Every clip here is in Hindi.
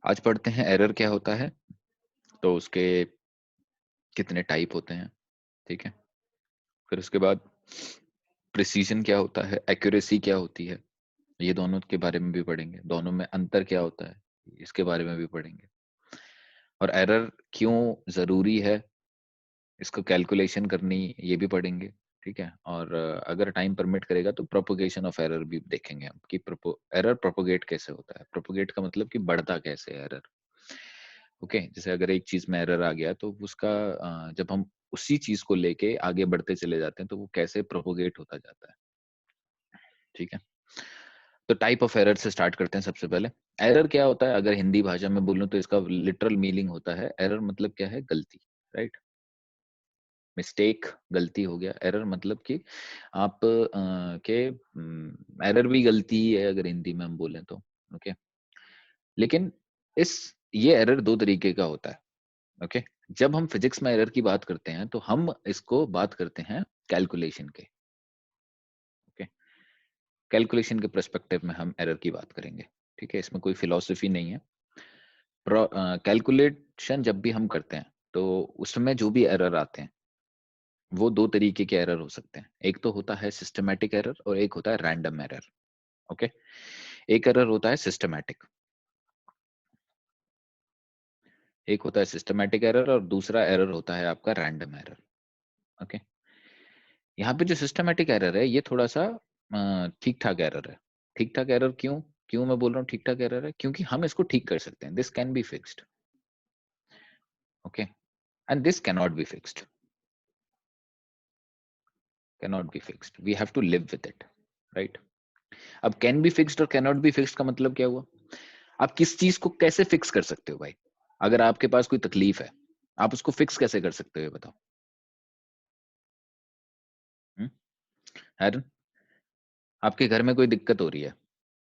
आज पढ़ते हैं एरर क्या होता है, तो उसके कितने टाइप होते हैं, ठीक है? फिर उसके बाद प्रिसिजन क्या होता है, एक्यूरेसी क्या होती है, ये दोनों के बारे में भी पढ़ेंगे। दोनों में अंतर क्या होता है, इसके बारे में भी पढ़ेंगे। और एरर क्यों ज़रूरी है, इसको कैलकुलेशन करनी, ये भी पढ़ेंगे, ठीक है? और अगर टाइम परमिट करेगा तो प्रोपगेशन ऑफ एरर भी देखेंगे हम कि एरर प्रोपगेट कैसे होता है। प्रोपगेट का मतलब कि बढ़ता कैसे है एरर। ओके, जैसे अगर एक चीज में एरर आ गया तो उसका जब हम उसी चीज को लेके आगे बढ़ते चले जाते हैं तो वो कैसे प्रोपोगेट होता जाता है, ठीक है? तो टाइप ऑफ एरर से स्टार्ट करते हैं सबसे पहले। एरर क्या होता है, अगर हिंदी भाषा में बोलूं तो इसका लिटरल मीनिंग होता है, एरर मतलब क्या है, गलती, राइट? मिस्टेक, गलती हो गया। एरर मतलब कि आप के एरर भी गलती ही है अगर हिंदी में हम बोलें तो। ओके, लेकिन इस ये एरर दो तरीके का होता है। ओके, जब हम फिजिक्स में एरर की बात करते हैं तो हम इसको बात करते हैं कैलकुलेशन के। ओके, कैलकुलेशन के पर्सपेक्टिव में हम एरर की बात करेंगे, ठीक है? इसमें कोई फिलॉसफी नहीं है। कैलकुलेशन जब भी हम करते हैं तो उसमें जो भी एरर आते हैं वो दो तरीके के एरर हो सकते हैं। एक तो होता है सिस्टमैटिक एरर और एक होता है रैंडम एरर। ओके, एक एरर होता है सिस्टमैटिक, एक होता है सिस्टमैटिक एरर और दूसरा एरर होता है आपका रैंडम एरर। ओके, यहाँ पे जो सिस्टमैटिक एरर है ये थोड़ा-सा ठीक-ठाक एरर है। ठीक-ठाक एरर क्यों? क्यों मैं बोल रहा हूँ ठीक-ठाक एरर है? क्योंकि हम इसको ठीक कर सकते हैं। This can be fixed, okay? And this cannot be fixed, cannot be fixed. We have to live with it, right? अब कैन बी फिक्स्ड और कैनॉट बी फिक्स्ड का मतलब क्या हुआ? आप किस चीज़ को कैसे फिक्स कर सकते हो भाई? अगर आपके पास कोई तकलीफ है, आप उसको फिक्स कैसे कर सकते हो ये बताओ? हुँ? हैरन, आपके घर में कोई दिक्कत हो रही है,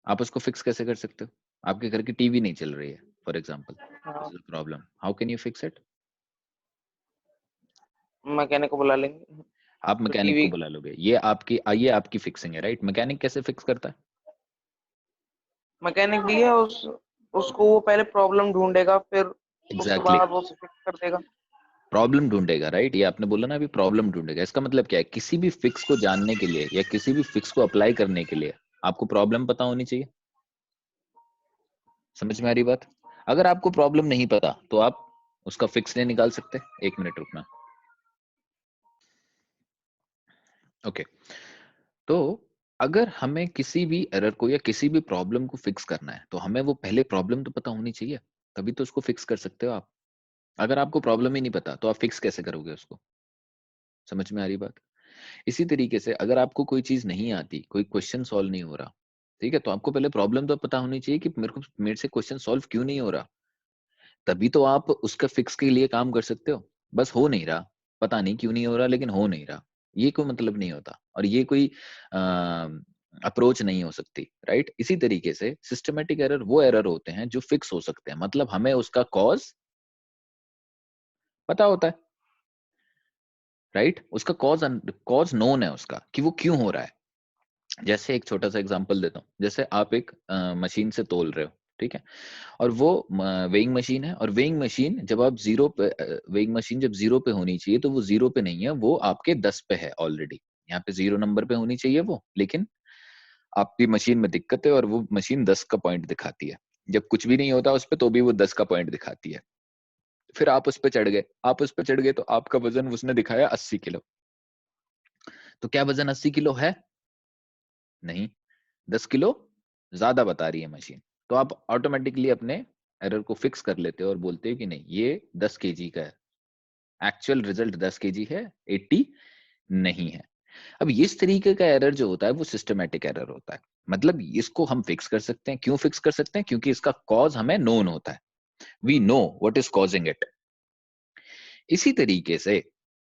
आप उसको फिक्स कैसे कर सकते हो? आपके घर की टीवी नहीं चल रही है, फॉर एग्जांपल, दिस हाँ, is a problem, how can you fix it? Mechanic को बुला लेंगे। आप तो मैकेनिक को टीवी बुला लोगे, ये आपकी फिक्सिंग है, राइट? मैकेनिक कैसे फिक्स करता है? मैकेनिक भी है, उसको वो पहले प्रॉब्लम ढूंढेगा, फिर उसके एग्जैक्टली, बाद वो उसे फिक्स कर देगा। प्रॉब्लम ढूंढेगा, राइट? ये आपने बोला ना अभी, प्रॉब्लम ढूंढेगा। इसका मतलब क्या है, किसी भी फिक्स को जानने के लिए या किसी भी फिक्स को अप्लाई करने के लिए आपको प्रॉब्लम पता होनी चाहिए। समझ में आ रही बात? अगर आपको प्रॉब्लम नहीं पता तो आप उसका फिक्स नहीं निकाल सकते। एक मिनट रुकना। ओके, तो अगर हमें किसी भी एरर को या किसी भी प्रॉब्लम को फिक्स करना है तो हमें वो पहले प्रॉब्लम तो पता होनी चाहिए, तभी तो उसको फिक्स कर सकते हो आप। अगर आपको प्रॉब्लम ही नहीं पता तो आप फिक्स कैसे करोगे उसको? समझ में आ रही बात? इसी तरीके से अगर आपको कोई चीज नहीं आती, कोई क्वेश्चन सॉल्व नहीं हो रहा, ठीक है, तो आपको पहले प्रॉब्लम तो पता होनी चाहिए कि मेरे से क्वेश्चन सॉल्व क्यों नहीं हो रहा। तभी तो आप उसका फिक्स के लिए काम कर सकते हो। बस हो नहीं रहा, पता नहीं क्यों नहीं हो रहा, लेकिन हो नहीं रहा, ये कोई मतलब नहीं होता और ये कोई अप्रोच नहीं हो सकती, राइट? इसी तरीके से सिस्टमैटिक एरर वो एरर होते हैं जो फिक्स हो सकते हैं, मतलब हमें उसका कॉज पता होता है, राइट? उसका कॉज नोन है उसका कि वो क्यों हो रहा है। जैसे एक छोटा सा एग्जांपल देता हूँ, जैसे आप एक मशीन से तोल रहे हो, ठीक है? और वो वेइंग मशीन है, और वेइंग मशीन जब आप जीरो पे वेइंग मशीन जब जीरो पे होनी चाहिए तो वो जीरो पे नहीं है, वो आपके 10 पे है ऑलरेडी। यहाँ पे जीरो नंबर पे होनी चाहिए वो, लेकिन आपकी मशीन में दिक्कत है और वो मशीन 10 का पॉइंट दिखाती है। जब कुछ भी नहीं होता उस पे तो भी वो 10 का पॉइंट दिखाती है। फिर आप उस पे चढ़ गए, आप उस पे चढ़ गए तो आपका वजन उसने दिखाया 80 किलो। तो क्या वजन 80 किलो है? नहीं, 10 किलो ज्यादा बता रही है मशीन। तो आप ऑटोमेटिकली अपने एरर को फिक्स कर लेते हो और बोलते हो कि नहीं, ये 10 केजी का है, एक्चुअल रिजल्ट 10 केजी है, 80 नहीं है। अब इस तरीके का एरर जो होता है वो सिस्टमैटिक एरर होता है। मतलब इसको हम फिक्स कर सकते हैं। क्यों फिक्स कर सकते हैं? क्योंकि इसका कॉज हमें नोन होता है, we know what is causing it. इसी तरीके से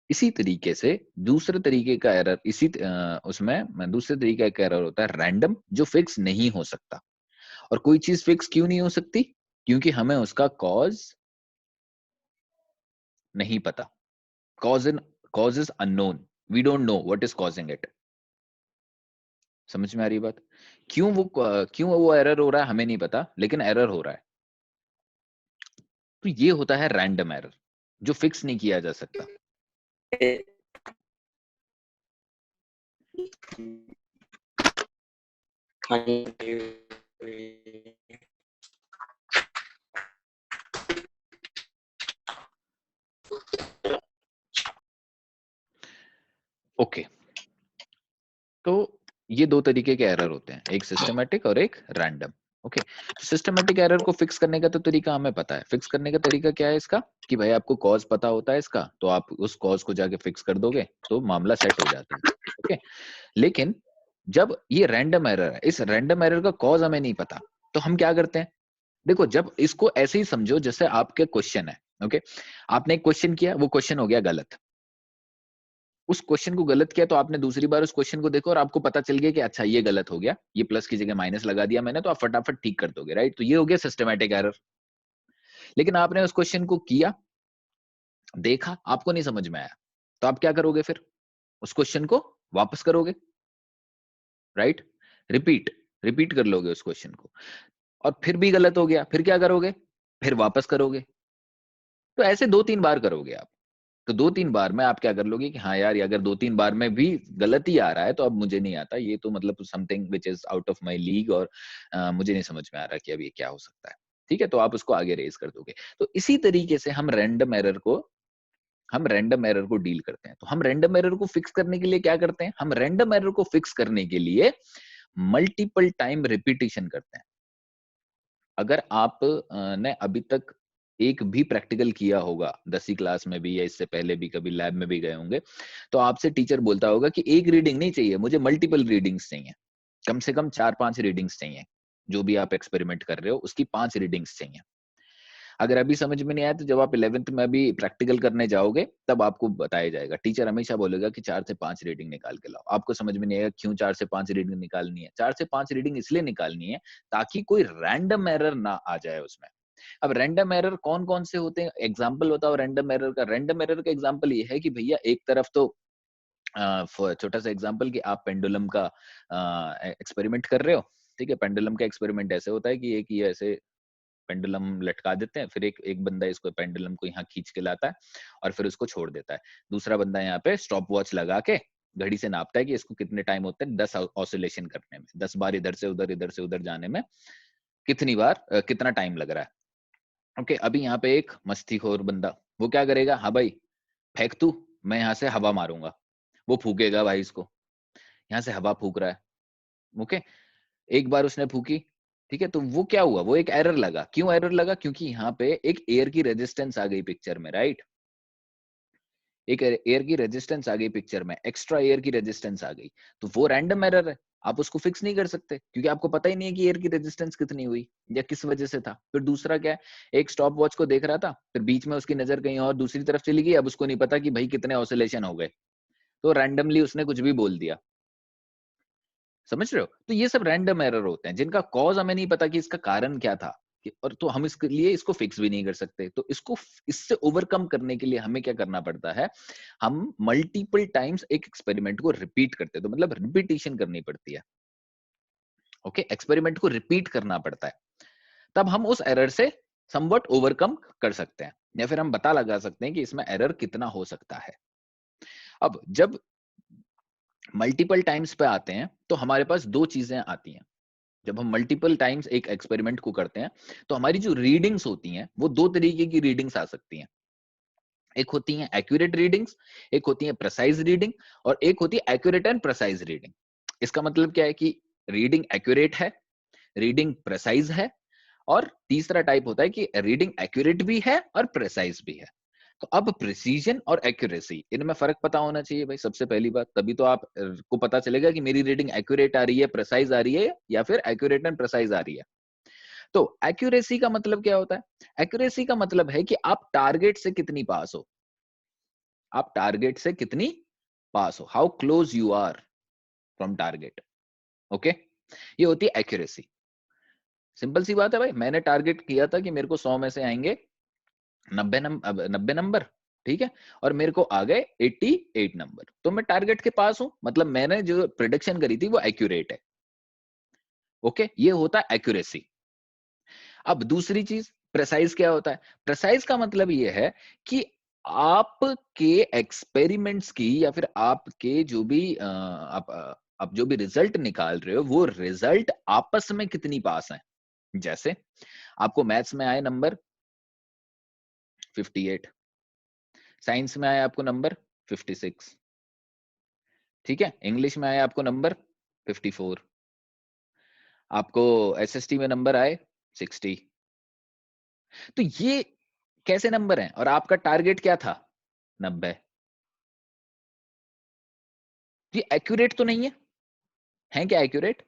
इसी तरीके से दूसरे तरीके का एरर उसमें दूसरे तरीके का एरर होता है रैंडम, जो फिक्स नहीं हो सकता। और कोई चीज फिक्स क्यों नहीं हो सकती? क्योंकि हमें उसका कॉज नहीं पता। Cause is unknown, we don't know what is causing it. समझ में आ रही है बात? क्यों वो एरर हो रहा है हमें नहीं पता, लेकिन एरर हो रहा है। तो ये होता है रैंडम एरर, जो फिक्स नहीं किया जा सकता। ओके, तो ये दो तरीके के एरर होते हैं, एक सिस्टमैटिक और एक रैंडम। ओके, सिस्टमैटिक एरर को फिक्स करने का तो तरीका हमें पता है। फिक्स करने का तरीका क्या है इसका, कि भाई आपको कॉज पता होता है इसका, तो आप उस कॉज को जाके फिक्स कर दोगे तो मामला सेट हो जाता है। ओके, लेकिन जब ये रैंडम एरर है, इस रैंडम एरर का कॉज हमें नहीं पता, तो हम क्या करते हैं? देखो, जब इसको ऐसे ही समझो जैसे आपके क्वेश्चन है। ओके, आपने एक क्वेश्चन किया, वो क्वेश्चन हो गया गलत। उस क्वेश्चन को गलत किया तो आपने दूसरी बार उस क्वेश्चन को देखो और आपको पता चल गया कि अच्छा ये गलत हो गया, ये प्लस की जगह माइनस लगा दिया मैंने, तो आप फटाफट ठीक कर दोगे, राइट? तो ये हो गया सिस्टमैटिक एरर। लेकिन आपने उस क्वेश्चन को किया, देखा, आपको नहीं समझ में आया, तो आप क्या करोगे फिर? उस क्वेश्चन को वापस करोगे, राइट? रिपीट रिपीट कर लोगे उस क्वेश्चन को, और फिर भी गलत हो गया, फिर क्या करोगे? फिर वापस करोगे। तो ऐसे 2-3 बार करोगे आप। तो 2-3 बार में आप क्या कर लोगे कि हाँ यार, ये अगर 2-3 बार में भी गलत ही आ रहा है तो अब मुझे नहीं आता, ये तो मतलब something which is out of my league, और मुझे नहीं समझ में आ रहा कि अब ये क्या हो सकता है। ठीक है, तो आप उसको आगे रेज कर दोगे। तो इसी तरीके से हम रैंडम एरर को डील करते हैं। तो हम रैंडम एरर को फिक्स करने के लिए क्या करते हैं? हम रैंडम एरर को फिक्स करने के लिए मल्टीपल टाइम रिपीटिशन करते हैं। अगर आप ने अभी तक एक भी प्रैक्टिकल किया होगा 10वीं क्लास में भी, या इससे पहले भी कभी लैब में भी गए होंगे, तो आपसे टीचर बोलता होगा कि एक रीडिंग नहीं चाहिए, मुझे मल्टीपल रीडिंग्स चाहिए। कम से कम 4-5 रीडिंग्स चाहिए। जो भी आप एक्सपेरिमेंट कर रहे हो उसकी 5 रीडिंग्स चाहिए। अगर अभी समझ में नहीं आया तो जब आप 11th में अभी प्रैक्टिकल करने जाओगे तब आपको बताया जाएगा। टीचर हमेशा बोलेगा कि 4 से 5 रीडिंग निकाल के लाओ। आपको समझ में नहीं आएगा क्यों 4 से 5 रीडिंग निकालनी है। 4 से 5 रीडिंग इसलिए निकालनी है ताकि कोई रैंडम एरर ना आ जाए उसमें। अब रैंडम एरर कौन-कौन से होते हैं? एग्जांपल बताओ रैंडम एरर का। रैंडम एरर का एग्जांपल ये है कि भैया एक तरफ तो छोटा सा एग्जांपल कि आप पेंडुलम का एक्सपेरिमेंट कर रहे हो, ठीक है? पेंडुलम का एक्सपेरिमेंट ऐसे होता है कि एक ये ऐसे पेंडुलम लटका देते हैं, फिर एक एक बंदा इसको पेंडुलम को यहाँ खींच के लाता है और फिर उसको छोड़ देता है। दूसरा बंदा यहाँ पे स्टॉप वॉच लगा के घड़ी से नापता है कि इसको कितने टाइम होते हैं 10 ऑसिलेशन करने में, 10 बार इधर से उधर जाने में कितनी बार कितना टाइम लग रहा है। ओके, अभी यहाँ पे एक मस्तीखोर बंदा, वो क्या करेगा? हाँ भाई, फेंक तू, मैं यहाँ से हवा मारूंगा। वो फूकेगा भाई इसको, यहाँ से हवा फूक रहा है। ओके, एक बार उसने फूकी, ठीक है, तो वो क्या हुआ? वो एक एरर लगा। क्यों एरर लगा? क्योंकि यहाँ पे एक एयर की रेजिस्टेंस आ गई पिक्चर में, राइट? एक एयर की रेजिस्टेंस आ गई पिक्चर में, एक्स्ट्रा एयर की रेजिस्टेंस आ गई, तो वो रैंडम एरर है। आप उसको फिक्स नहीं कर सकते क्योंकि आपको पता ही नहीं है कि एयर की रेजिस्टेंस कितनी हुई या किस वजह से था। फिर दूसरा क्या है, एक स्टॉप वॉच को देख रहा था, फिर बीच में उसकी नजर कहीं और दूसरी तरफ चली गई, अब उसको नहीं पता कि भाई कितने ऑसिलेशन हो गए, तो रैंडमली उसने कुछ भी बोल दिया। समझ रहे हो? तो ये सब रैंडम एरर होते हैं जिनका कॉज हमें नहीं पता कि इसका कारण क्या था, और तो हम इसके लिए इसको फिक्स भी नहीं कर सकते। तो इससे ओवरकम करने के लिए हमें क्या करना पड़ता है? हम मल्टीपल टाइम्स एक एक्सपेरिमेंट को रिपीट करते हैं, तो मतलब रिपीटिशन करनी पड़ती है। ओके, एक्सपेरिमेंट को रिपीट करना पड़ता है, तब हम उस एरर से समवट ओवरकम कर सकते हैं, या फिर हम पता लगा सकते हैं कि इसमें एरर कितना हो सकता है। अब जब मल्टीपल टाइम्स पे आते हैं तो हमारे पास दो चीजें आती हैं। जब हम मल्टीपल टाइम्स एक एक्सपेरिमेंट को करते हैं तो हमारी जो रीडिंग्स होती हैं वो दो तरीके की रीडिंग्स आ सकती हैं। एक होती हैं एक्यूरेट रीडिंग्स, एक होती है प्रिसाइज रीडिंग, और एक होती है एक्यूरेट एंड प्रिसाइज रीडिंग। इसका मतलब क्या है कि रीडिंग एक्यूरेट है, रीडिंग प्रिसाइज है, और तीसरा टाइप होता है कि रीडिंग एक्यूरेट भी है और प्रिसाइज भी है। तो अब प्रिसीजन और एक्यूरेसी, इनमें फर्क पता होना चाहिए भाई, सबसे पहली बात। तभी तो आप को पता चलेगा कि मेरी रीडिंग एक्यूरेट आ रही है, प्रिसाइज आ रही है, या फिर एक्यूरेट एंड प्रिसाइज आ रही है। तो एक्यूरेसी का मतलब क्या होता है? एक्यूरेसी का मतलब है कि आप टारगेट से कितनी पास हो, आप टारगेट से कितनी पास हो, how close you are from target. Okay, ये होती है एक्यूरेसी। सिंपल सी बात है भाई, मैंने टारगेट किया था कि मेरे को 100 में से आएंगे 90 नंबर, ठीक है, और मेरे को आ गए 88 नंबर, तो मैं टारगेट के पास हूं, मतलब मैंने जो प्रिडिक्शन करी थी वो एक्यूरेट है। ओके, ये होता है एक्यूरेसी। अब दूसरी चीज, प्रेसाइज क्या होता है? प्रेसाइज का मतलब ये है कि आपके एक्सपेरिमेंट्स की या फिर आपके जो भी आप जो भी रिजल्ट निकाल रहे हो वो रिजल्ट आपस में कितनी पास है। जैसे आपको मैथ्स में आए नंबर 58, साइंस में आए आपको नंबर 56, ठीक है, इंग्लिश में आए आपको नंबर 54, आपको एसएसटी में नंबर आए 60। तो ये कैसे नंबर हैं और आपका टारगेट क्या था 90। ये एक्यूरेट तो नहीं है क्या एक्यूरेट?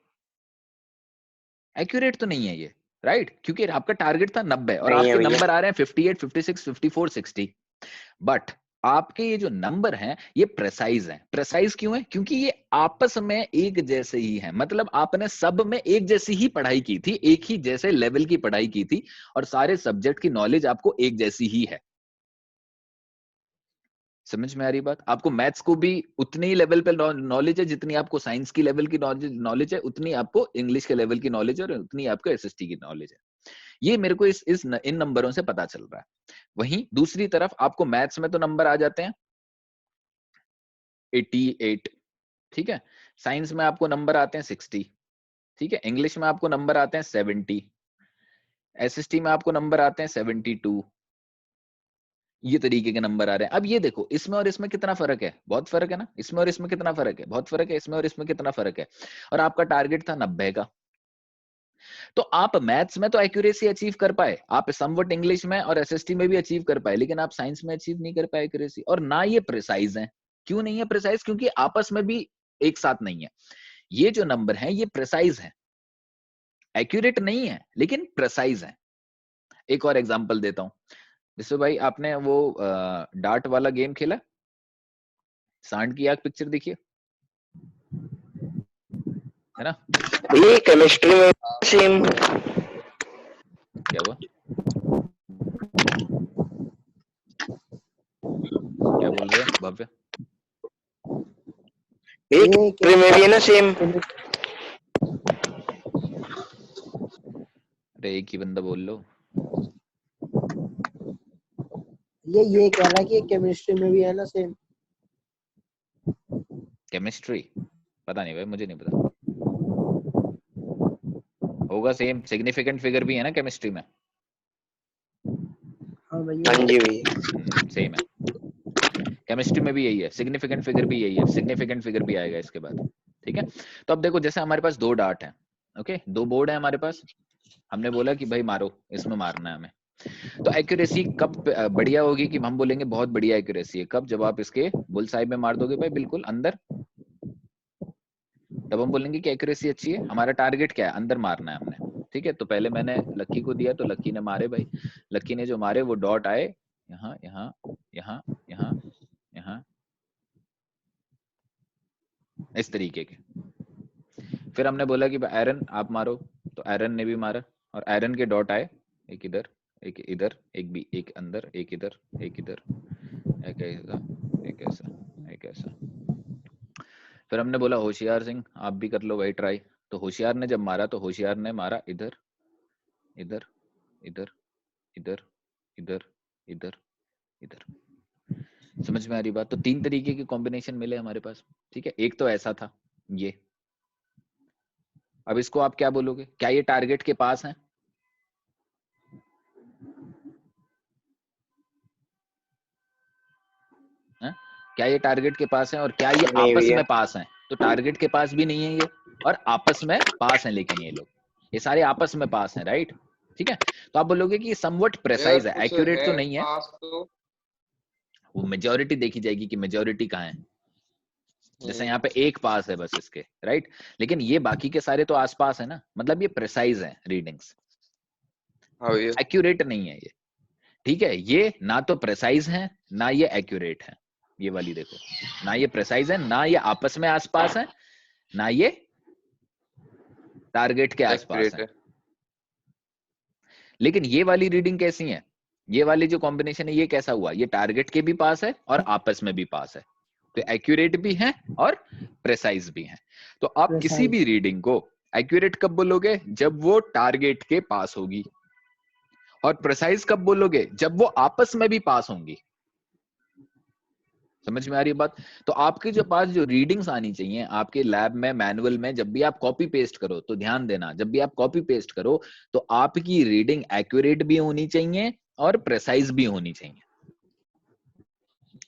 एक्यूरेट तो नहीं है ये, राइट? क्योंकि आपका टारगेट था 90 और नहीं है आपके भैया। नंबर आ रहे हैं 58, 56, 54, 60। बट आपके ये जो नंबर हैं ये प्रेसाइज हैं। प्रेसाइज क्यों है? क्योंकि ये आपस में एक जैसे ही हैं। मतलब आपने सब में एक जैसी ही पढ़ाई की थी, एक ही जैसे लेवल की पढ़ाई की थी और सारे सब्जेक्ट की नॉलेज आपको एक जैसी ही है। समझ में आ रही बात? आपको मैथ्स को भी उतने ही लेवल पे नॉलेज है जितनी आपको साइंस की लेवल की नॉलेज है, उतनी आपको इंग्लिश के लेवल की नॉलेज है और उतनी आपको एसएसटी की नॉलेज है। ये मेरे को इन नंबरों से पता चल रहा है। वहीं दूसरी तरफ आपको मैथ्स में तो नंबर आ जाते हैं 88, ठीक है, साइंस में आपको नंबर आते हैं 60, ठीक है, इंग्लिश में आपको नंबर आते हैं 70, एसएसटी में आपको नंबर आते हैं 72। ये तरीके के नंबर आ रहे हैं। अब ये देखो, इसमें और इसमें कितना फर्क है? बहुत फर्क है ना। इसमें और इसमें कितना फर्क है? बहुत फर्क है। इसमें और इसमें कितना फर्क है? और आपका टारगेट था 90 का। तो आप मैथ्स में तो एक्यूरेसी अचीव कर पाए, आप समवट इंग्लिश में और एसएसटी में भी अचीव कर पाए, लेकिन आप साइंस में अचीव नहीं कर पाए एक्यूरेसी। और ना ये प्रिसाइज है। क्यों नहीं है प्रिसाइज? क्योंकि आपस में भी एक साथ नहीं है। ये जो नंबर है ये प्रिसाइज है, एक्यूरेट नहीं है लेकिन प्रिसाइज है। एक और एग्जांपल देता हूं। जैसे भाई आपने वो डार्ट वाला गेम खेला, सांड की आग पिक्चर देखिए, है ना? ये केमिस्ट्री में सेम। क्या हुआ? क्या बोल रहे हो भव्य? ये केमिस्ट्री में भी है ना सेम। अरे एक ही बंदा बोल लो। ये कह रहा है कि केमिस्ट्री में भी है ना सेम। केमिस्ट्री पता नहीं भाई, मुझे नहीं पता। होगा सेम, सिग्निफिकेंट फिगर भी है ना केमिस्ट्री में। हाँ भैया। हाँ जी भैया। सेम है, केमिस्ट्री में भी यही है, सिग्निफिकेंट फिगर भी यही है, सिग्निफिकेंट फिगर भी आएगा इसके बाद, ठीक है। तो अब देखो, जैसे हमारे पास दो डार्ट हैं, ओके, दो बोर्ड है हमारे पास, हमने बोला कि भाई मारो, इसमें मारना है हमें। तो एक्यूरेसी कब बढ़िया होगी कि हम बोलेंगे बहुत बढ़िया एक्यूरेसी है? कब? जब आप इसके बुल साइड में मार दोगे भाई बिल्कुल अंदर, तब हम बोलेंगे कि एक्यूरेसी अच्छी है। हमारा टारगेट क्या है? अंदर मारना है हमने, ठीक है। तो पहले मैंने लक्की को दिया, तो लक्की ने मारे भाई, लक्की ने जो मारे वो डॉट आए यहाँ यहाँ यहाँ यहाँ यहाँ, इस तरीके के। फिर हमने बोला कि आयरन आप मारो, तो आयरन ने भी मारा और आयरन के डॉट आए, एक इधर एक इधर, एक भी, एक अंदर, एक इधर, एक इधर, एक ऐसा, एक ऐसा, एक ऐसा। फिर हमने बोला होशियार सिंह आप भी कर लो भाई ट्राई। तो होशियार ने जब मारा तो होशियार ने मारा इधर इधर इधर इधर इधर इधर इधर। समझ में आ रही बात? तो तीन तरीके के कॉम्बिनेशन मिले हमारे पास, ठीक है। एक तो ऐसा था ये। अब इसको आप क्या बोलोगे? क्या ये टारगेट के पास है? क्या ये टारगेट के पास है? और क्या ये नहीं आपस भैया। में पास है? तो टारगेट के पास भी नहीं है ये, और आपस में पास है, लेकिन ये लोग, ये सारे आपस में पास हैं, राइट? ठीक है। तो आप बोलोगे कि ये समवट यार प्रेसाइज है, कुछ एक्यूरेट तो है नहीं है। पास तो। वो मेजोरिटी देखी जाएगी कि मेजोरिटी कहाँ है। जैसे यहाँ पे एक पास है बस इसके, राइट? लेकिन ये बाकी के सारे तो आसपास है ना, मतलब ये प्रेसाइज है रीडिंग्स, हाँ भैया। एक्यूरेट नहीं है ये, ठीक है। ये ना तो प्रेसाइज है ना ये एक्यूरेट है। ये वाली देखो, ना ये प्रेसाइज है, ना ये आपस में आसपास है, ना ये टारगेट के आसपास एक्यूरेट है। है। लेकिन ये वाली रीडिंग कैसी है? ये वाली जो कॉम्बिनेशन है ये कैसा हुआ? ये टारगेट के भी पास है और आपस में भी पास है, तो एक्यूरेट भी है और प्रेसाइज भी है। तो आप किसी भी रीडिंग को एक्यूरेट कब बोलोगे? जब वो टारगेट के पास होगी। और प्रिसाइज कब बोलोगे? जब वो आपस में भी पास होंगी। समझ में आ रही है बात? तो आपके जो पास जो रीडिंग्स आनी चाहिए आपके लैब में, मैनुअल में, जब भी आप कॉपी पेस्ट करो तो ध्यान देना, जब भी आप कॉपी पेस्ट करो तो आपकी रीडिंग एक्यूरेट भी होनी चाहिए और प्रिसाइज भी होनी चाहिए।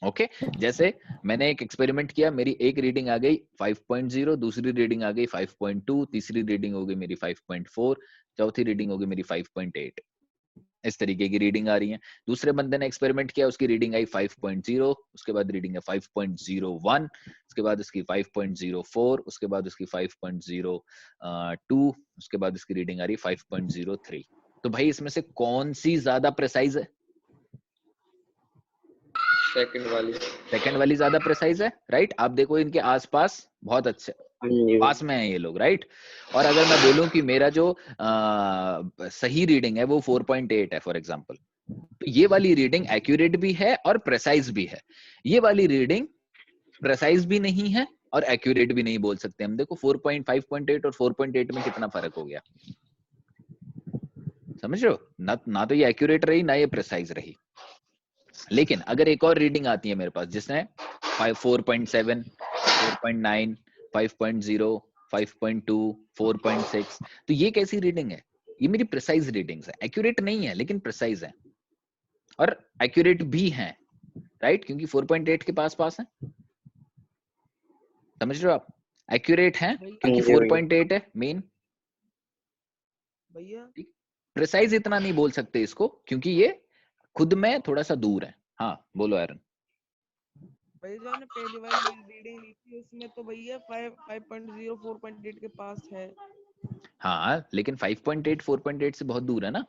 ओके जैसे मैंने एक एक्सपेरिमेंट किया, मेरी एक रीडिंग आ गई 5.0, दूसरी रीडिंग आ गई 5.2, तीसरी रीडिंग हो गई मेरी 5.4, चौथी रीडिंग हो गई मेरी 5.8। इस तरीके की रीडिंग आ रही है। दूसरे बंदे ने एक्सपेरिमेंट किया, उसकी रीडिंग आई 5.0, उसके बाद रीडिंग है 5.01, उसके बाद उसकी 5.04, उसके बाद उसकी 5.02, उसके बाद उसकी रीडिंग आ रही है 5.03। तो भाई इसमें से कौन सी ज्यादा प्रिसाइज है? सेकंड वाली ज्यादा प्रिसाइज है, राइट? आप देखो इनके आसपास बहुत अच्छे पास में है ये लोग, राइट? और अगर मैं बोलूं कि मेरा जो सही रीडिंग है वो 4.8 है फॉर एग्जांपल, तो ये वाली रीडिंग एक्यूरेट भी है और प्रिसाइज भी है। ये वाली रीडिंग प्रिसाइज भी नहीं है और एक्यूरेट भी नहीं बोल सकते हम। देखो 5.8 और 4.8 में कितना फर्क हो गया, समझ रहे हो? ना तो ये एक्यूरेट रही ना ये प्रिसाइज रही। लेकिन अगर एक और रीडिंग आती है मेरे पास जिसने 4.7, 4.9, 5.0, 5.2, 4.6, तो ये कैसी रीडिंग है? ये मेरी प्रिसाइज रीडिंग्स है, एक्यूरेट नहीं है लेकिन प्रिसाइज है और एक्यूरेट भी है, राइट? क्योंकि 4.8 के पास पास है। समझ रहे हो आप? एक्यूरेट है क्योंकि 4.8 है मेन। भैया प्रिसाइज इतना नहीं बोल सकते इसको क्योंकि ये खुद में थोड़ा सा दूर है। हाँ बोलो एरन। भैया जो हमने पहली वाली रीडिंग ली थी उसमें तो भैया 5.0 4.8 के पास है। हाँ लेकिन 5.8 4.8 से बहुत दूर है ना।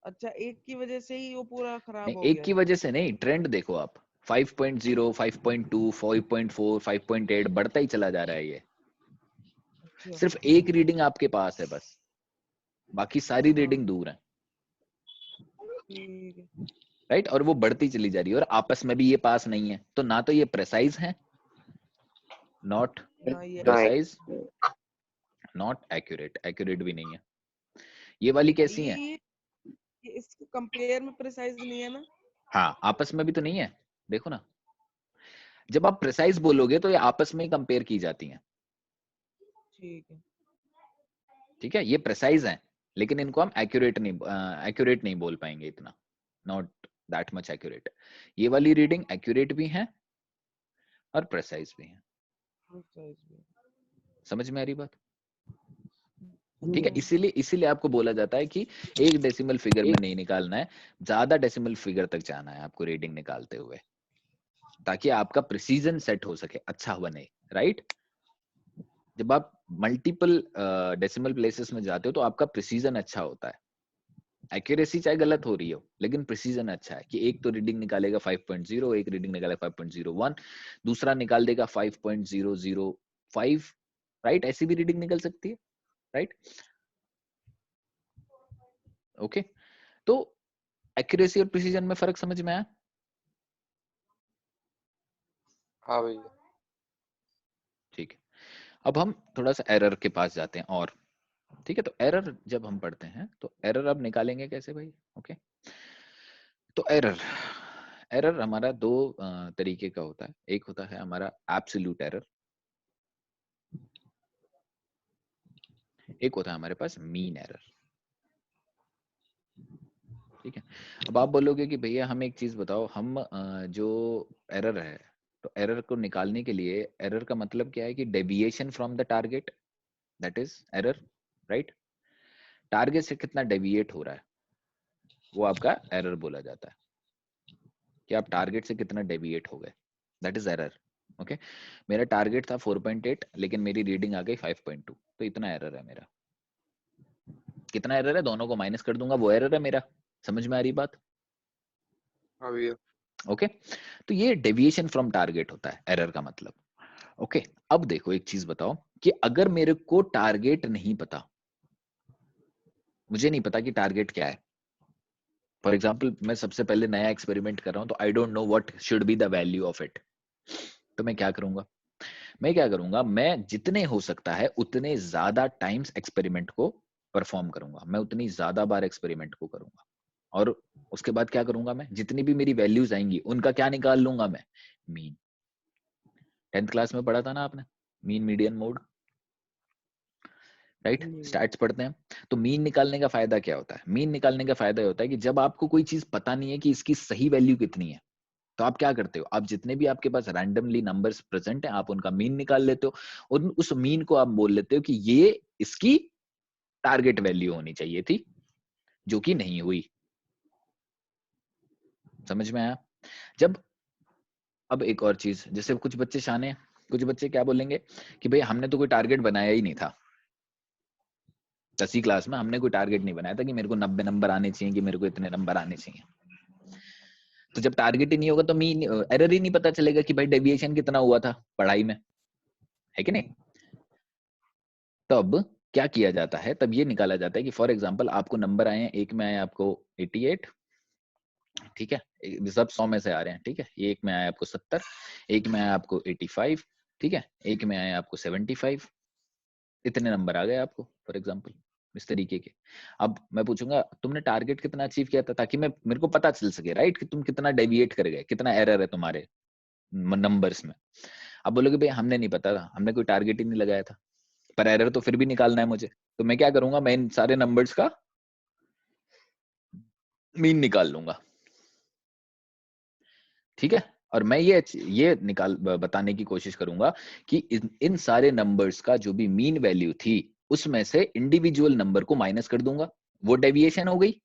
अच्छा, एक की वजह से ही वो पूरा खराब नहीं हो एक गया की है। वजह से नहीं, ट्रेंड देखो आप, 5.0, 5.2, 5.4, 5.8 बढ़ता ही चला जा रहा है ये। अच्छा सिर्फ एक रीडिंग आपके पास है बस, बाकी सारी हाँ रीडिंग दूर है, ठीक है। राइट? और वो बढ़ती चली जा रही है और आपस में भी ये पास नहीं है, तो ना तो ये प्रिसाइज है, नॉट ना ये प्रिसाइज, नॉट एक्यूरेट, एक्यूरेट भी नहीं है। ये वाली कैसी है? ये इसके कंपेयर में प्रिसाइज नहीं है ना। हाँ आपस में भी तो नहीं है, देखो ना, जब आप प्रिसाइज बोलोगे तो ये आपस में ही कंपेयर की जाती हैं। ठीक है। ठीक है, ये प्रिसाइज है लेकिन इनको हम एक्यूरेट नहीं बोल पाएंगे इतना, नॉट दैट मच एक्यूरेट। ये वाली रीडिंग एक्यूरेट भी है और प्रिसाइज भी है। प्रिसाइज भी। समझ में आ रही बात? ठीक है, हाँ इसीलिए आपको बोला जाता है कि एक डेसिमल फिगर में नहीं निकालना है, ज्यादा डेसिमल फिगर तक जाना है आपको रीडिंग निकालते हुए, ताकि आपका प्रिसीजन सेट हो सके, अच्छा बने, राइट? जब आप मल्टीपल डेसिमल प्लेसेस में जाते हो तो आपका प्रिसीजन अच्छा होता है। एक्यूरेसी चाहे गलत हो रही हो लेकिन प्रिसीजन अच्छा है कि एक तो रीडिंग निकालेगा 5.0, एक रीडिंग निकालेगा 5.01, दूसरा निकाल देगा 5.005, राइट? ऐसी भी रीडिंग निकल सकती है, राइट? ओके, तो एक्यूरेसी और प्रिसीजन में फर्क समझ में आया? हाँ भैया। ठीक है, अब हम थोड़ा सा एरर के पास जाते हैं और, ठीक है? तो एरर जब हम पढ़ते हैं तो एरर अब निकालेंगे कैसे भाई? ओके, तो एरर हमारा दो तरीके का होता है। एक होता है हमारा एब्सोल्यूट एरर, एक होता है हमारे पास मीन एरर। ठीक है, अब आप बोलोगे कि भैया हम एक चीज बताओ, हम जो एरर है, तो एरर को निकालने के लिए एरर का मतलब क्या है कि deviation from the target, that is error, right? Target से कितना डेविएट हो रहा है वो आपका एरर बोला जाता है, कि आप टारगेट से कितना डेविएट हो गए, दैट इज एरर। ओके, मेरा टारगेट था 4.8 लेकिन मेरी रीडिंग आ गई 5.2, तो इतना एरर है मेरा। कितना एरर है, दोनों को माइनस कर दूंगा, वो एरर है मेरा। समझ में आ रही बात? हाँ भैया। ओके, तो ये डेविएशन फ्रॉम टारगेट होता है एरर का मतलब। ओके, अब देखो एक चीज बताओ कि अगर मेरे को टारगेट नहीं पता, मुझे नहीं पता कि टारगेट क्या है, फॉर एग्जाम्पल मैं सबसे पहले नया एक्सपेरिमेंट कर रहा हूं तो I don't know what should be the value of it, तो मैं क्या करूंगा? मैं जितने हो सकता है उतने ज्यादा टाइम्स एक्सपेरिमेंट को परफॉर्म करूंगा, मैं उतनी ज्यादा बार एक्सपेरिमेंट को करूंगा, और उसके बाद क्या करूंगा, मैं जितनी भी मेरी वैल्यूज आएंगी उनका क्या निकाल लूंगा, मैं मीन। 10th क्लास में पढ़ा था ना आपने, mean median mode, right? Stats पढ़ते हैं। तो मीन निकालने का फायदा क्या होता है? मीन निकालने का फायदा होता है कि जब आपको कोई चीज पता नहीं है कि इसकी सही वैल्यू कितनी है, तो आप क्या करते हो, आप जितने भी आपके पास रैंडमली नंबर्स प्रेजेंट हैं, आप उनका मीन निकाल लेते हो, और उस मीन को आप बोल लेते हो कि ये इसकी टारगेट वैल्यू होनी चाहिए थी, जो कि नहीं हुई। समझ में आया? जब अब एक और चीज, जैसे कुछ बच्चे शाने हैं, कुछ बच्चे क्या बोलेंगे कि भाई हमने तो कोई टारगेट बनाया ही नहीं था, 10वीं क्लास में हमने कोई टारगेट नहीं बनाया था कि मेरे को 90 नंबर आने चाहिए, कि मेरे को इतने नंबर आने चाहिए। तो जब टारगेट ही नहीं होगा तो मीन एरर ही नहीं पता चलेगा कि भाई डेविएशन कितना हुआ था पढ़ाई में, है कि नहीं? तब क्या किया जाता है, तब ये निकाला जाता है कि फॉर एग्जांपल आपको नंबर आए हैं, एक में आया आपको 88, ठीक है, सब 100 में से आ रहे हैं, ठीक है, एक में आया आपको 70, एक में आया आपको 85, ठीक है, एक में आया आपको 75, इतने नंबर आ गए आपको फॉर एग्जांपल, इस तरीके के। अब मैं पूछूंगा तुमने टारगेट कितना अचीव किया था, ताकि मैं मेरे को पता चल सके, राइट, कि तुम कितना डेविएट कर गए, कितना एरर है तुम्हारे नंबर्स में। अब बोलोगे भाई हमने नहीं पता था, हमने कोई टारगेट ही नहीं लगाया था, पर एरर तो फिर भी निकालना है मुझे, तो मैं क्या करूंगा, मैं इन सारे नंबर्स का मीन निकाल लूंगा, ठीक है। और मैं ये बताने की कोशिश करूंगा कि इन सारे नंबर्स का जो भी मीन वैल्यू थी, उसमें से इंडिविजुअल नंबर को माइनस कर दूंगा, वो डेविएशन हो गई।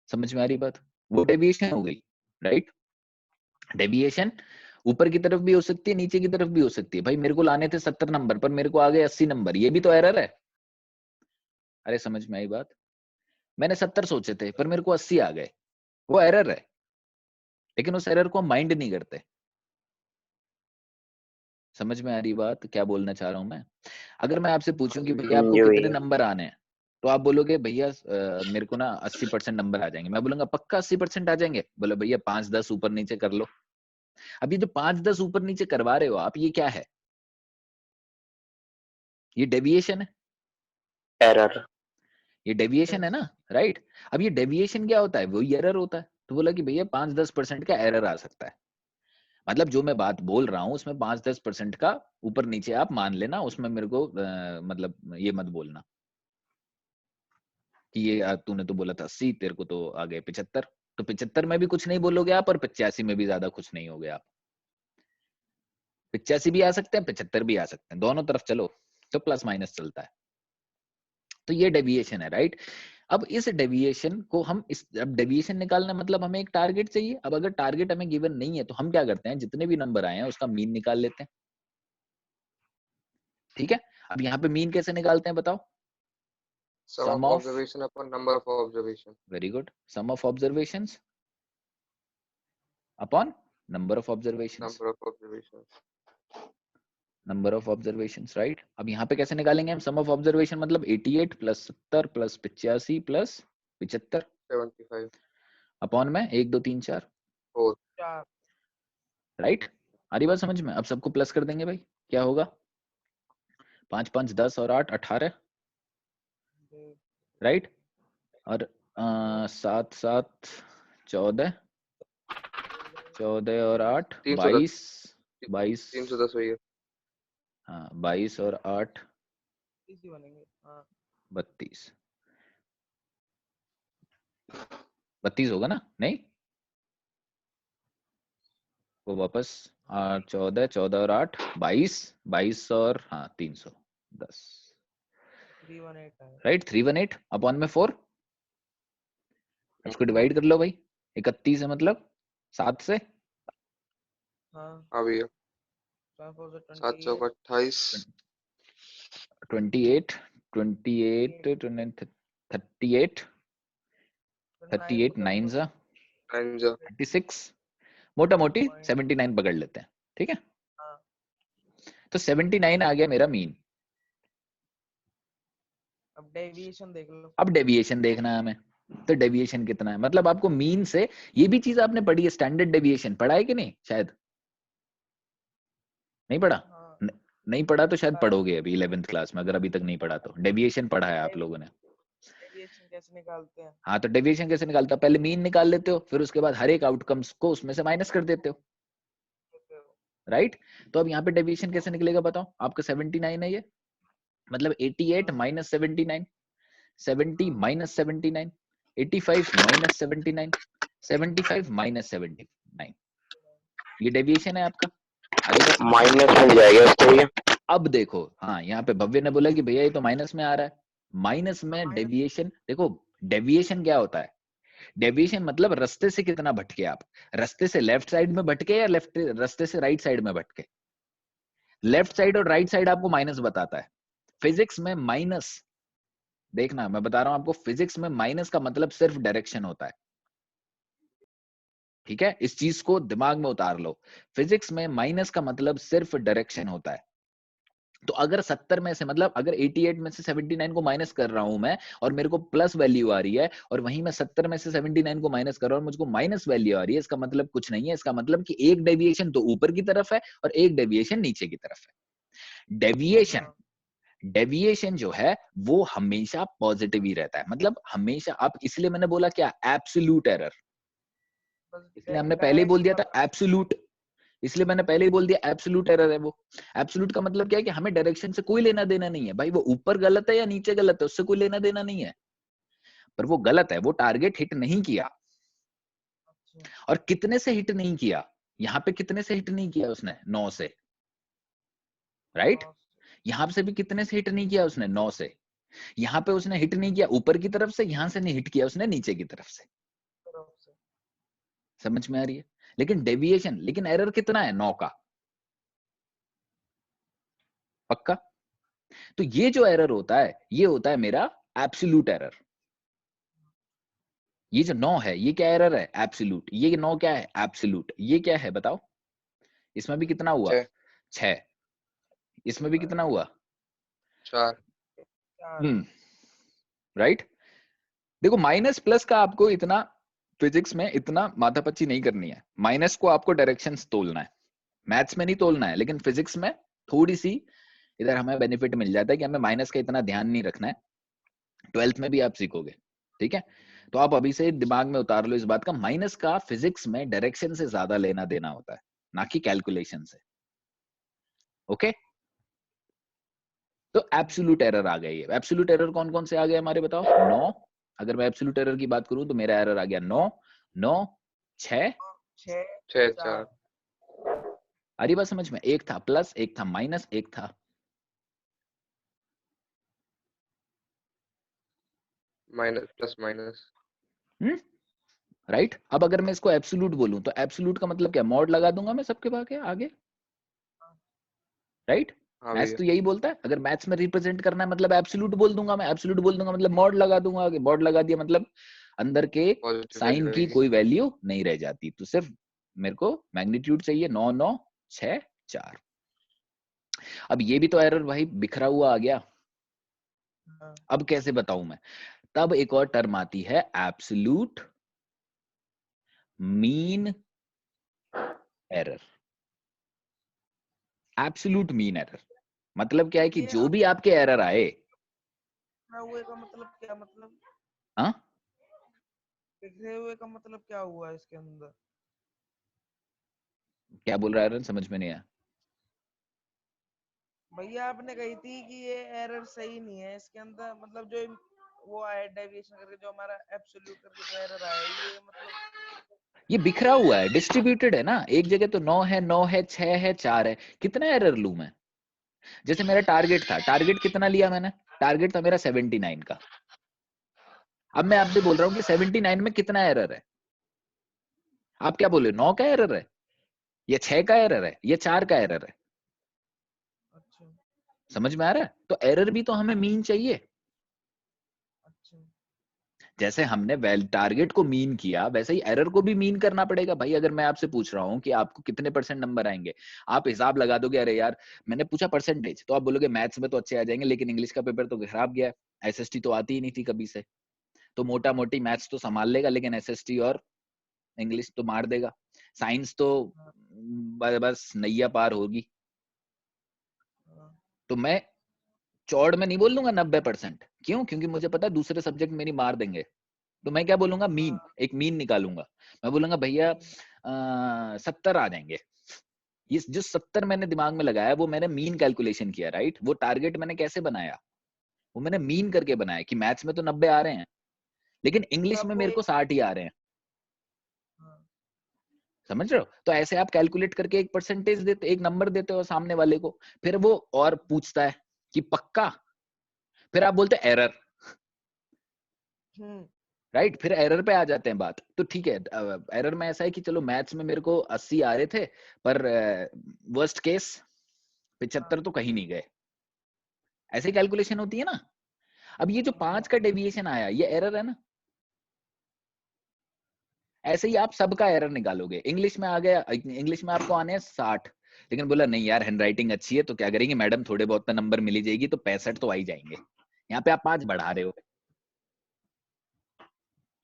समझ में आ रही बात? वो डेविएशन हो गई, राइट? डेविएशन ऊपर की तरफ भी हो सकती है, नीचे की तरफ भी हो सकती है। भाई मेरे को लाने थे 70 नंबर, पर मेरे को आ गए 80 नंबर, ये भी तो एरर है। अरे समझ में आई बात? मैंने 70 सोचे थे पर मेरे को 80 आ गए, वो एरर है, लेकिन उस एरर को हम माइंड नहीं करते। समझ में आ रही बात क्या बोलना चाह रहा हूं मैं? अगर मैं आपसे पूछूं कि भैया आपको कितने नंबर आने हैं, तो आप बोलोगे भैया मेरे को ना 80% नंबर आ जाएंगे। मैं बोलूंगा पक्का 80% आ जाएंगे? बोले भैया 5-10 ऊपर नीचे कर लो। अब ये जो 5-10 ऊपर नीचे करवा रहे हो आप, ये क्या है? ये डेविएशन है, एरर। ये डेविएशन है ना, राइट? अब ये डेविएशन क्या होता है? वही एरर होता है। तो बोला कि भैया 5-10% का एरर आ सकता है, मतलब जो मैं बात बोल रहा हूँ उसमें 5-10% का ऊपर नीचे आप मान लेना, उसमें मेरे को मतलब ये मत बोलना कि ये तूने तो बोला था 80, तेरे को तो आ गए 75। तो 75 में भी कुछ नहीं बोलोगे आप, और 85 में भी ज्यादा कुछ नहीं हो गया आप। 85 भी आ सकते हैं, 75 भी आ सकते हैं, दोनों तरफ चलो तो प्लस माइनस चलता है। तो ये डेविएशन है, राइट? अब इस डेविएशन को हम अब डेविएशन निकालना मतलब हमें एक टारगेट चाहिए। अब अगर टारगेट हमें गिवन नहीं है तो हम क्या करते हैं, जितने भी नंबर आए हैं उसका मीन निकाल लेते हैं, ठीक है। अब यहाँ पे मीन कैसे निकालते हैं बताओ? Sum of observation upon number of observation. Very good, sum of observations upon number of observations, Number of observations. Number of observations, right? अब यहाँ पे कैसे निकालेंगे हम सम ऑफ ऑब्जर्वेशन? मतलब 88 प्लस 70 प्लस 85 प्लस 75 75. अपॉन में 1 2 3 4, 4. 4 राइट? आ रही बात समझ में? अब सबको प्लस कर देंगे भाई, क्या होगा? 5 5 10 और 8 18, राइट? और 7 7 14, 14 और 8 22, 22, 310 भैया. हाँ 22 और 8 इसी बनेंगे। हाँ 32, 32 होगा ना? नहीं, वो वापस 14 14 और 8 22, 22 और हाँ 310, 318 है। राइट? 318 अपॉन में 4, इसको डिवाइड कर लो भाई, 31 है मतलब 7 से, हाँ हाँ भैया. 7 7 चौक 28. 28 28 38 38 9 जा 9 जा. 36, मोटा मोटी 79 पकड़ लेते हैं, ठीक है। हाँ तो 79 आ गया मेरा मीन। अब डेविएशन देख लो। अब डेविएशन देखना है हमें, तो डेविएशन कितना है, मतलब आपको मीन से, ये भी चीज आपने पढ़ी है, स्टैंडर्ड डेविएशन पढ़ा है कि नहीं? शायद नहीं पढ़ा। हाँ नहीं पढ़ा तो शायद पढ़ोगे अभी 11th क्लास में, अगर अभी तक नहीं पढ़ा तो। डेविएशन पढ़ा है आप लोगों ने। डेविएशन कैसे निकालते हैं? हाँ तो डेविएशन कैसे निकालता हो? पहले मीन निकाल लेते हो, फिर उसके बाद हर एक आउटकम्स को उसमें से माइनस कर देते हो, राइट? तो अब यहाँ पे डेविएशन कैसे निकलेगा बताओ? आपका 79 है ये, मतलब 88 माइनस 79, 70 माइनस 79, 85 माइनस 79, 75 माइनस 79, ये डेविएशन है आपका। आगे बात समझ में? माइनस में जाएगा इसको ये। अब देखो, हाँ यहाँ पे भव्य ने बोला कि भैया ये तो माइनस में आ रहा है। माइनस में डेविएशन, देखो डेविएशन क्या होता है? डेविएशन मतलब रास्ते से कितना भटके आप, रास्ते से लेफ्ट साइड में भटके या लेफ्ट रास्ते से राइट साइड में भटके। लेफ्ट साइड और राइट साइड आपको माइनस बताता है। फिजिक्स में माइनस, देखना मैं बता रहा हूं आपको, फिजिक्स में माइनस का मतलब सिर्फ डायरेक्शन होता है, ठीक है? इस चीज को दिमाग में उतार लो, फिजिक्स में माइनस का मतलब सिर्फ डायरेक्शन होता है। तो अगर 70 में से, मतलब अगर 88 में से 79 को माइनस कर रहा हूं मैं और मेरे को प्लस वैल्यू आ रही है, और वहीं मैं 70 में से 79 को माइनस कर रहा हूं और मुझको माइनस वैल्यू आ रही है, इसका मतलब कुछ नहीं है। इसका मतलब कि एक डेविएशन तो ऊपर की तरफ है और एक डेविएशन नीचे की तरफ है। डेविएशन, डेविएशन जो है वो हमेशा पॉजिटिव ही रहता है, मतलब हमेशा। आप, इसलिए मैंने बोला क्या, एब्सोल्यूट एरर, इसलिए हमने पहले ही बोल दिया था एब्सोल्यूट, इसलिए मैंने पहले ही बोल दिया एब्सोल्यूट एरर है वो। एब्सोल्यूट का मतलब क्या है कि हमें डायरेक्शन से कोई लेना देना नहीं है भाई, वो ऊपर गलत है या नीचे गलत है उससे कोई लेना देना नहीं है, पर वो गलत है, वो टारगेट हिट नहीं किया। और कितने से हिट नहीं किया? यहां पे कितने से हिट नहीं किया उसने? 9 से, राइट? यहां से भी कितने से हिट नहीं किया उसने? 9 से। यहां पे उसने हिट नहीं किया ऊपर की तरफ से, यहां से नहीं हिट किया उसने नीचे की तरफ से। समझ में आ रही है? लेकिन डेविएशन, लेकिन एरर कितना है? 9 का, पक्का? तो ये जो एरर होता है ये होता है मेरा एब्सोल्यूट एरर। ये जो 9 है ये क्या एरर है? एब्सोल्यूट। ये 9 क्या है? एब्सोल्यूट। ये क्या है बताओ? इसमें भी कितना हुआ? 6। इसमें भी कितना हुआ? 4। राइट? देखो माइनस प्लस का आपको इतना फिजिक्स में इतना माथापच्ची नहीं करनी है। माइनस को आपको डायरेक्शंस तोलना है, मैथ्स में नहीं तोलना है, लेकिन फिजिक्स में थोड़ी सी इधर हमें बेनिफिट मिल जाता है कि हमें माइनस का इतना ध्यान नहीं रखना है। 12th में भी आप सीखोगे, ठीक है? तो आप अभी से दिमाग में उतार लो इस बात का, माइनस का फिजिक्स में डायरेक्शन से ज्यादा लेना देना होता है, ना कि कैलकुलेशन से। ओके? तो एब्सोल्यूट एरर आ गई है। एब्सोल्यूट एरर कौन कौन से आ गए हमारे बताओ? 9। अगर मैं एब्सोल्यूट एरर की बात करूं तो मेरा एरर आ गया 9, 9, 6, 4। आ रही बात समझ में? एक था प्लस, एक था माइनस, एक था माइनस प्लस माइनस। राइट? अब अगर मैं इसको एब्सोल्यूट बोलूं तो एब्सोल्यूट का मतलब क्या? मॉड लगा दूंगा मैं सबके आगे, राइट? हाँ मैथ्स भैया। तो यही बोलता है। अगर मैथ्स में रिप्रेजेंट करना है मतलब एब्सोल्यूट बोल दूंगा मैं, एब्सोल्यूट बोल दूंगा मतलब मॉड लगा दूंगा आगे। मॉड लगा दिया मतलब अंदर के पॉजिटिव साइन वैल्यू की आएगी। कोई वैल्यू नहीं रह जाती, तो सिर्फ मेरे को मैग्नीट्यूड चाहिए। 9, 9, 6, 4। अब ये भी तो एरर भाई बिखरा हुआ आ गया। अब कैसे बताऊं मैं? तब एक और टर्म आती है absolute mean error. Absolute mean error मतलब क्या है कि जो भी आपके एरर आए, हुए का मतलब क्या? मतलब हाँ बिखरे हुए का मतलब क्या हुआ इसके अंदर? क्या बोल रहा है एरर? समझ में नहीं आया। भैया आपने कही थी कि ये एरर सही नहीं है इसके अंदर, मतलब जो वो आया डेविएशन करके, जो हमारा एब्सोल्यूट करके जो एरर आया, ये मतलब ये बिखरा हुआ है, डिस्ट्रीब्यूटेड है ना। एक जगह तो 9 है, 9 है, 6 है, 4 है। कितना एरर लूं मैं? जैसे मेरा टारगेट था, टारगेट कितना लिया मैंने? टारगेट था मेरा 79 का। अब मैं आपसे बोल रहा हूँ कि 79 में कितना एरर है? आप क्या बोले? 9 का एरर है या 6 का एरर है या 4 का एरर है? अच्छा समझ में आ रहा है? तो एरर भी तो हमें मीन चाहिए। अच्छा। जैसे हमने टारगेट को मीन किया, वैसे ही एरर को भी मीन करना पड़ेगा भाई। अगर मैं आपसे पूछ रहा हूं कि आपको कितने % नंबर आएंगे, आप हिसाब लगा दोगे, अरे यार मैंने पूछा परसेंटेज, तो आप बोलोगे मैथ्स में तो अच्छे आ जाएंगे, लेकिन इंग्लिश का पेपर तो खराब गया, एसएसटी तो आती ही नहीं थी कभी से, तो मोटा मोटी मैथ्स तो संभाल लेगा, लेकिन एसएसटी और इंग्लिश तो मार देगा। साइंस तो बस नैया पार होगी। तो मैं चौड़ में नहीं बोल दूंगा 90%। क्यों? क्योंकि मुझे पता है दूसरे सब्जेक्ट मेरी मार देंगे। तो मैं क्या बोलूंगा? मीन, एक मीन निकालूंगा। मैं बोलूंगा भैया 70 आ जाएंगे। ये जो 70 मैंने दिमाग में लगाया वो मैंने मीन कैलकुलेशन किया, राइट? वो टारगेट मैंने कैसे बनाया? वो मैंने मीन करके बनाया कि मैथ्स में तो 90 आ रहे हैं, लेकिन इंग्लिश में आपको मेरे को 60 ही आ रहे हैं। हाँ, समझ रहे हो? तो ऐसे आप कैलकुलेट करके एक परसेंटेज देते, एक नंबर देते हो सामने वाले को, फिर वो और पूछता है कि पक्का, फिर आप बोलते एरर, राइट? फिर एरर पे आ जाते हैं बात। तो ठीक है, एरर में ऐसा है कि चलो मैथ्स में मेरे को 80 आ रहे थे, पर वर्स्ट केस 75 तो कहीं नहीं गए। ऐसे कैलकुलेशन होती है ना। अब ये जो 5 का डेविएशन आया, ये एरर है ना। ऐसे ही आप सबका एरर निकालोगे। इंग्लिश में आ गया, इंग्लिश में आपको आने हैं 60, लेकिन बोला नहीं यार हैंडराइटिंग अच्छी है तो क्या करेंगे मैडम, थोड़े बहुत नंबर मिल ही जाएगी, तो 65 तो आ ही जाएंगे। यहाँ पे आप 5 बढ़ा रहे हो।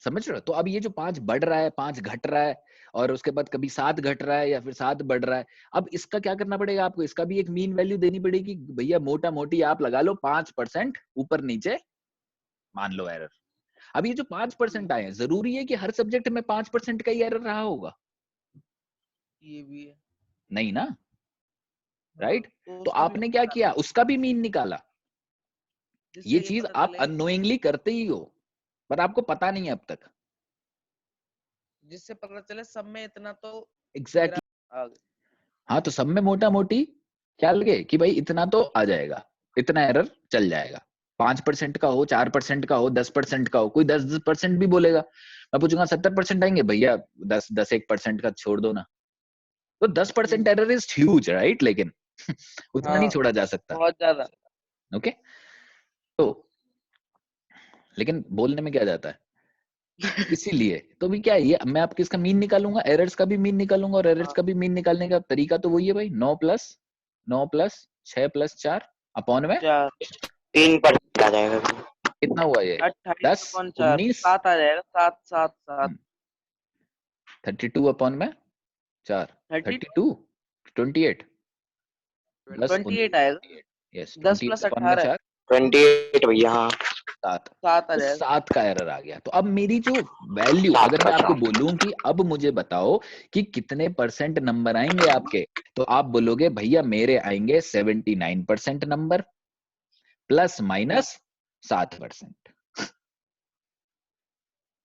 समझ रहे हो? तो अब ये जो 5 बढ़ रहा है, 5 घट रहा है, और उसके बाद कभी 7 घट रहा है या फिर 7 बढ़ रहा है, अब इसका क्या करना पड़ेगा आपको? इसका भी एक मीन वैल्यू देनी पड़ेगी। भैया मोटा मोटी आप लगा लो 5% ऊपर नीचे, मान लो एरर। अब ये जो 5% आए हैं, जरूरी है कि हर सब्जेक्ट में 5% का ही एरर रहा होगा? ये भी है। नहीं ना, राइट? तो उसका भी आपने क्या किया? उसका भी मीन निकाला। जिससे ये ये चीज पता आप चले, अननोइंगली करते ही हो, पर आपको पता नहीं है अब तक। जिससे पता चले सब में इतना तो मेरा एग्जैक्टली आ गया। हाँ, तो सब में मोटा मोटी क्या लगे कि भाई इतना तो आ जाएगा, इतना एरर चल जाएगा। 5% का हो, 4% का हो, 10% का हो, कोई 10% भी बोलेगा, मैं पूछूंगा 70% आएंगे? भैया 1% का छोड़ दो ना। तो 10% एरर इज ह्यूज, राइट? लेकिन उतना नहीं हाँ, छोड़ा जा सकता। बहुत ज्यादा। ओके, तो लेकिन बोलने में क्या जाता है, इसीलिए तो भी क्या है, ये मैं आपके इसका मीन निकालूंगा, एरर्स का भी मीन निकालूंगा, और एरर्स हाँ, का भी मीन निकालने का तरीका तो वही है भाई, 9+6+4 अपॉन में 4 3% आ जाएगा। कितना हुआ ये? 10 28/4 19 7 आ जाएगा। 7 7 7 32 अपॉन में 4 30 32 28 10 28 आएगा। 19 यस 10 28 + अपॉन में 18 4 28 भैया, हाँ 7। 7 आ तो जाएगा। 7 का एरर आ गया। तो अब मेरी जो वैल्यू, 7 अगर मैं का आपको 4 बोलूं कि अब मुझे बताओ कि कितने परसेंट नंबर आएंगे आपके, तो आप बोलोगे भैया मेरे आएंगे 79% नंबर प्लस माइनस 7%।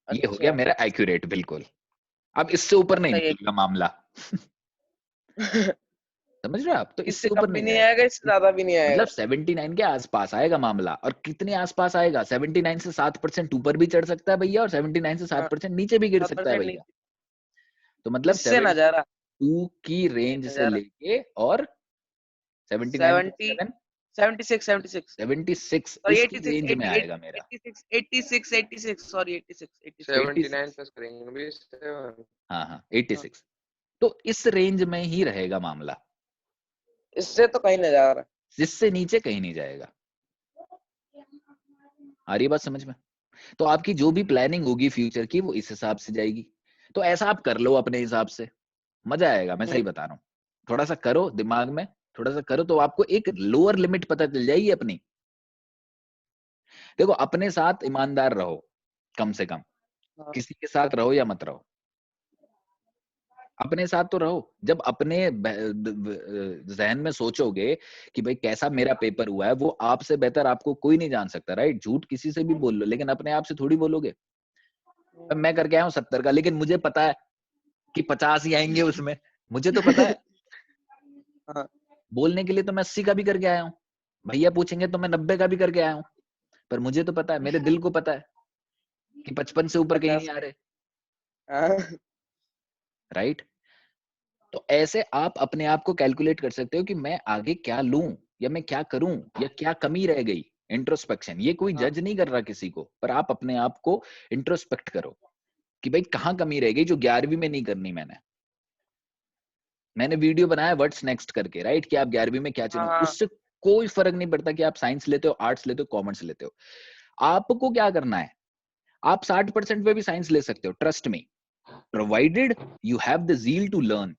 ये हो गया अच्छा, मेरा एक्यूरेट, बिल्कुल। अब इससे ऊपर नहीं सही है। निकलेगा मामला। समझ रहे हो आप? तो इससे इससे ऊपर कम भी नहीं नहीं जाएगा। आएगा, इससे ज्यादा भी नहीं मतलब आएगा। 79 के आसपास आएगा मामला। और कितने आसपास आएगा? 79 से 7% ऊपर भी चढ़ सकता है भैया, और 79 से हाँ, 7% नीचे भी गिर सकता है 7% भैया। नीचे। तो मतलब इससे नजारा 72 की ये रेंज से नजारा लेके और 70 79.7 76 76 76 सॉरी इसकी 86 रेंज में 88 आएगा मेरा। 86 86 86 सॉरी 86 86 86, 79 प्लस करेंगे 7 हाँ हाँ हाँ, 86। तो इस रेंज में ही रहेगा मामला, इससे तो कहीं नजारा। जिससे नीचे कहीं नहीं जाएगा। आ रही है बात समझ में? तो आपकी जो भी प्लानिंग होगी फ्यूचर की, वो इस हिसाब से जाएगी। तो ऐसा आप कर लो अपने हिसाब से, मजा आएगा। मैं सही बता रहा हूँ, थोड़ा सा करो दिमाग में, थोड़ा सा करो तो आपको एक लोअर लिमिट पता चल जाएगी अपनी। देखो अपने साथ ईमानदार रहो कम से कम, हाँ, किसी के साथ रहो या मत रहो, अपने साथ तो रहो। जब अपने जहन में सोचोगे कि भाई कैसा मेरा पेपर हुआ है, वो आपसे बेहतर आपको कोई नहीं जान सकता, राइट? झूठ किसी से भी बोल लो, लेकिन अपने आप से थोड़ी बोलोगे। मैं करके आया हूँ 70 का, लेकिन मुझे पता है कि 50 ही आएंगे उसमें, मुझे तो पता है। हाँ, बोलने के लिए तो मैं 80 का भी करके आया हूँ, भैया पूछेंगे तो मैं 90 का भी करके आया हूँ, पर मुझे तो पता है, मेरे दिल को पता है कि 55 से ऊपर कहीं नहीं 50 आ रहे, हाँ, राइट? तो ऐसे आप अपने आप को कैलकुलेट कर सकते हो कि मैं आगे क्या लूं, या मैं क्या करूं, या क्या कमी रह गई। इंट्रोस्पेक्शन, ये कोई हाँ, जज नहीं कर रहा किसी को, पर आप अपने आप को इंट्रोस्पेक्ट करो कि भाई कहाँ कमी रह गई जो 11वीं में नहीं करनी। मैंने वीडियो बनाया व्हाट्स नेक्स्ट करके, राइट? कि आप 11वीं में क्या चुनो, हाँ, उससे कोई फर्क नहीं पड़ता कि आप साइंस लेते हो, आर्ट्स लेते हो, कॉमर्स लेते हो। आपको क्या करना है, आप 60% पे भी साइंस ले सकते हो, trust me, provided you have the zeal to learn.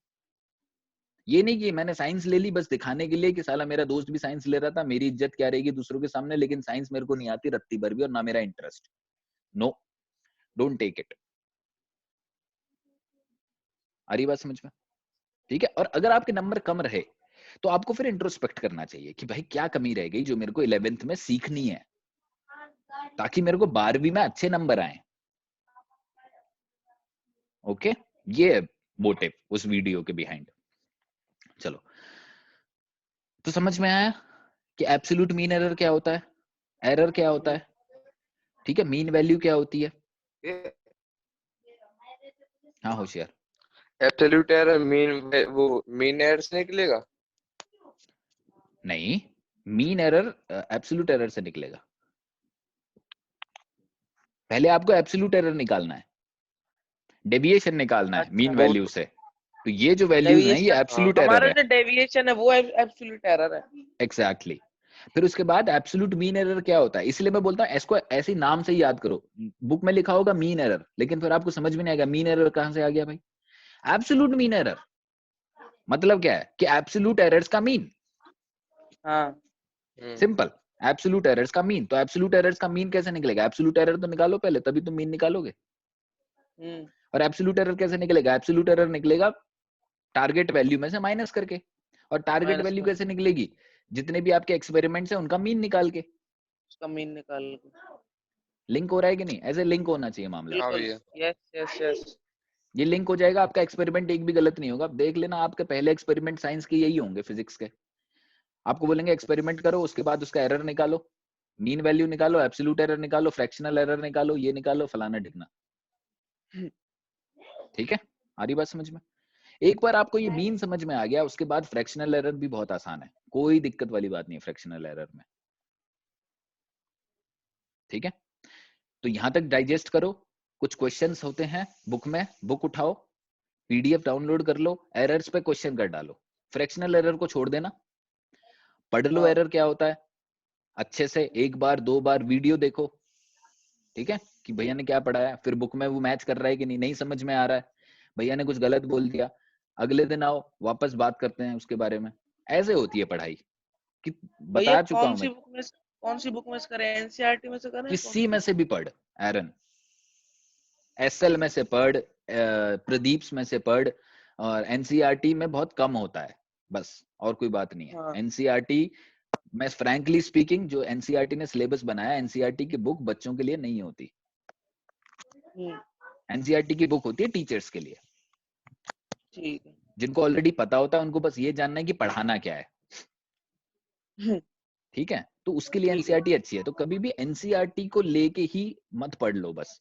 ये नहीं कि मैंने साइंस ले ली बस दिखाने के लिए कि साला मेरा दोस्त भी साइंस ले रहा था, मेरी इज्जत क्या रहेगी दूसरों के सामने, लेकिन साइंस मेरे को नहीं आती रत्ती भर भी और ना मेरा interest. No, don't take it. आ रही बात समझ में? ठीक है। और अगर आपके नंबर कम रहे तो आपको फिर इंट्रोस्पेक्ट करना चाहिए कि भाई क्या कमी रह गई जो मेरे को 11th में सीखनी है, ताकि मेरे को 12वीं में अच्छे नंबर आए। ओके, ये मोटिव उस वीडियो के बिहाइंड। चलो, तो समझ में आया कि एब्सोल्यूट मीन एरर क्या होता है, एरर क्या होता है, ठीक है, मीन वैल्यू क्या होती है। हाँ होशियार। एब्सोल्यूट एरर मीन, वो मीन एरर से निकलेगा? नहीं, मीन एरर एब्सोल्यूट एरर से निकलेगा। पहले आपको एब्सोल्यूट एरर निकालना है, डेविएशन निकालना है मीन अच्छा, वैल्यू से। तो ये जो वैल्यूज हैं ये डेविएशन, एब्सोल्यूट एरर हमारा है। जो डेविएशन है वो एब्सोल्यूट एरर है। एग्जैक्टली। फिर उसके बाद एब्सोल्यूट मीन एरर क्या होता है, इसलिए मैं बोलता हूँ इसको ऐसे ही नाम से ही याद करो। बुक में लिखा होगा मीन एरर, लेकिन फिर आपको समझ में नहीं आएगा मीन एरर कहां से आ गया भाई। एब्सोल्यूट मीन एरर मतलब क्या है कि एब्सोल्यूट एरर्स का मीन। हाँ, सिंपल, एब्सोल्यूट एरर्स का मीन। तो एब्सोल्यूट एरर्स का मीन कैसे निकलेगा, एब्सोल्यूट एरर तो निकालो पहले, तभी तुम मीन निकालोगे। और एब्सोल्यूट एरर कैसे निकलेगा, एब्सोल्यूट एरर निकलेगा टारगेट वैल्यू में से माइनस करके। और टारगेट माइनस वैल्यू कर कैसे निकलेगी, जितने भी आपके एक्सपेरिमेंट्स हैं उनका मीन निकाल के। उसका मीन निकाल के। लिंक हो रहा है कि नहीं, ऐसे लिंक होना चाहिए मामला। हाँ बिल्कुल, भैया। Yes yes yes. ये लिंक हो जाएगा, आपका एक्सपेरिमेंट एक भी गलत नहीं होगा। आप देख लेना, आपके पहले एक्सपेरिमेंट साइंस के यही होंगे, फिजिक्स के। आपको बोलेंगे एक्सपेरिमेंट करो, उसके बाद उसका एरर निकालो, मीन वैल्यू निकालो, एब्सोल्यूट एरर निकालो, फ्रैक्शनल एरर निकालो, ये निकालो, फलाना ढिकना। ठीक है, आ रही बात समझ में? एक बार आपको ये मीन समझ में आ गया, उसके बाद फ्रैक्शनल एरर भी बहुत आसान है, कोई दिक्कत वाली बात नहीं है फ्रैक्शनल एरर में। ठीक है, तो यहां तक डाइजेस्ट करो। कुछ क्वेश्चंस होते हैं बुक में, बुक उठाओ, पीडीएफ डाउनलोड कर लो, एरर्स पे क्वेश्चन कर डालो। फ्रैक्शनल एरर को छोड़ देना, पढ़ लो हाँ, एरर क्या होता है अच्छे से, एक बार दो बार वीडियो देखो। ठीक है, कि भैया ने क्या पढ़ाया, फिर बुक में वो मैच कर रहा है कि नहीं, नहीं समझ में आ रहा है, भैया ने कुछ गलत बोल दिया, अगले दिन आओ वापस बात करते हैं उसके बारे में। ऐसे होती है पढ़ाई, कि भैया बता चुका हूं मैं। कौन सी बुक में से करें, एनसीईआरटी में से करें, कौन किसी सी में बुक से भी पढ़ एरन, एसएल में से पढ़, प्रदीप्स में से पढ़, और एनसीईआरटी में बहुत कम होता है बस, और कोई बात नहीं है। हाँ, एनसीईआरटी, मैं फ्रैंकली स्पीकिंग, जो एनसीईआरटी ने सिलेबस बनाया, एनसीईआरटी की बुक बच्चों के लिए नहीं होती। एनसीईआरटी की बुक होती है टीचर्स के लिए, ठीक है। जिनको ऑलरेडी पता होता है, उनको बस ये जानना है कि पढ़ाना क्या है। ठीक है, तो उसके लिए ठीक है। एनसीईआरटी अच्छी है। तो कभी भी एनसीईआरटी को लेके ही मत पढ़ लो बस,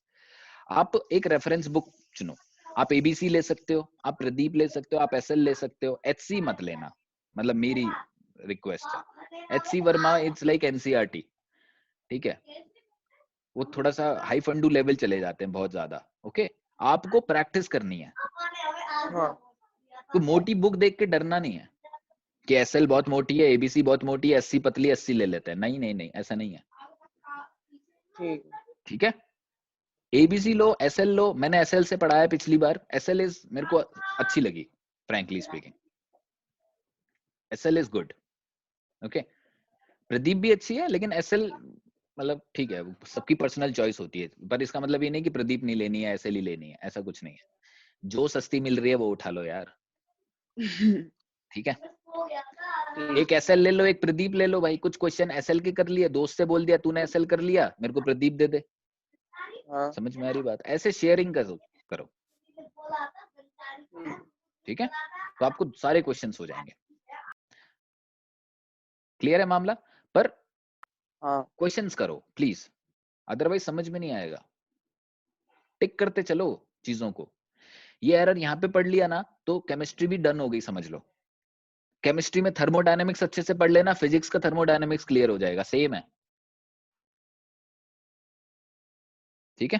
आप एक रेफरेंस बुक चुनो। आप एबीसी ले सकते हो, आप प्रदीप ले सकते हो, आप एसएल ले सकते हो, एचसी मत लेना, मतलब मेरी रिक्वेस्ट है। HC Verma it's like NCERT, ठीक है, वो थोड़ा सा हाई फंडू लेवल चले जाते हैं बहुत ज्यादा। ओके, आपको प्रैक्टिस करनी है, हाँ, तो मोटी बुक देख के डरना नहीं है कि एसएल बहुत मोटी है, एबीसी बहुत मोटी है, एससी पतली, एससी ले लेते हैं। नहीं नहीं नहीं, ऐसा नहीं है। ठीक है। ठीक है, एबीसी लो, एसएल लो, मैंने एसएल से पढ़ाया पिछली बार, एसएल इज मेरे को अच्छी लगी, frankly speaking, SL is good. Okay, Pradeep भी अच्छी है, लेकिन एसएल मतलब ठीक है, सबकी पर्सनल चॉइस होती है, पर इसका मतलब ये नहीं कि प्रदीप नहीं लेनी है, एसएल ही लेनी है, ऐसा कुछ नहीं है। जो सस्ती मिल रही है वो उठा लो यार। ठीक है, एक एसएल ले लो, एक प्रदीप ले लो भाई। कुछ क्वेश्चन एसएल के कर लिए, दोस्त से बोल दिया तूने एसएल कर लिया, मेरे को प्रदीप दे दे। हाँ, समझ में आ रही बात? ऐसे शेयरिंग करो। ठीक है, तो आपको सारे क्वेश्चंस हो जाएंगे। क्लियर है मामला? पर हाँ, क्वेश्चंस करो प्लीज, अदरवाइज समझ में नहीं आएगा। टिक करते चलो चीजों को। ये एरर यहाँ पे पढ़ लिया ना तो केमिस्ट्री भी डन हो गई, समझ लो। केमिस्ट्री में थर्मोडायनेमिक्स अच्छे से पढ़ लेना, फिजिक्स का थर्मोडायनेमिक्स क्लियर हो जाएगा, सेम है। ठीक है,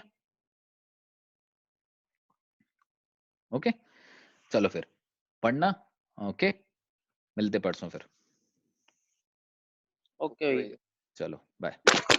ओके, चलो फिर पढ़ना। ओके, मिलते परसों फिर। ओके भैया। चलो बाय।